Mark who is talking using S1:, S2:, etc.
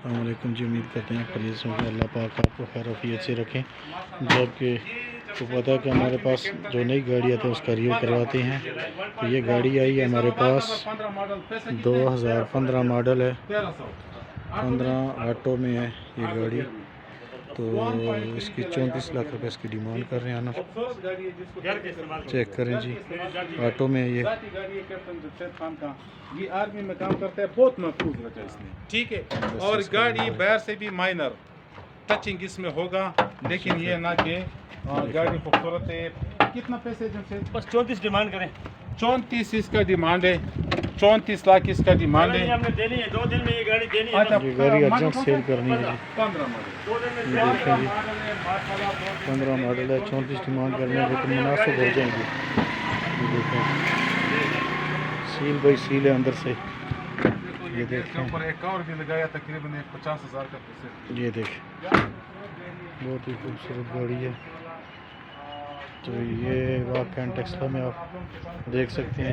S1: السلام علیکم جی، امید کرتے ہیں خیریت سے ہوں کہ اللہ پاک آپ کو خیر وفیت سے رکھیں۔ جبکہ تو پتہ ہے کہ ہمارے پاس جو نئی گاڑی آتی ہے اس کا ریویو کرواتے ہیں۔ تو یہ گاڑی آئی ہے ہمارے پاس 2015 ماڈل ہے، 15 آٹو میں ہے یہ گاڑی۔ تو اس کی 34 لاکھ روپے اس کی ڈیمانڈ کر رہے ہیں نا، چیک کریں جی، آٹو میں ہے یہ۔
S2: یہ آرمی میں کام کرتا ہے، بہت محفوظ رکھا اس نے، ٹھیک ہے۔ اور گاڑی باہر سے بھی مائنر ٹچنگ اس میں ہوگا، لیکن یہ نہ کہ گاڑی خوبصورت ہے۔ کتنا پیسے جنسے؟
S3: بس 34 ڈیمانڈ کریں۔
S2: 34 اس کا ڈیمانڈ ہے، 34 لاکھ اس کا ڈیمانڈ ہے۔
S3: ہم نے دینی ہے 2 دن میں یہ گاڑی دینی ہے۔
S1: یہ گاڑی ارجنٹ سیل کرنی ہے جی۔
S2: 15 ماڈل
S3: 2 دن میں
S1: یہ دیکھیں جی، 15 ماڈل ہے، 34 ڈیمانڈ کرنے ہیں، لیکن مناسب ہو جائیں گے۔ یہ دیکھیں سیل بائی سیل ہے اندر سے، یہ دیکھیں۔
S2: اوپر ایک اور بھی لگایا، تقریباً 50,000 کا پیسے۔
S1: یہ دیکھیں بہت ہی خوبصورت گاڑی ہے۔ تو یہ واقعہ ٹیکسلا میں آپ دیکھ سکتے ہیں۔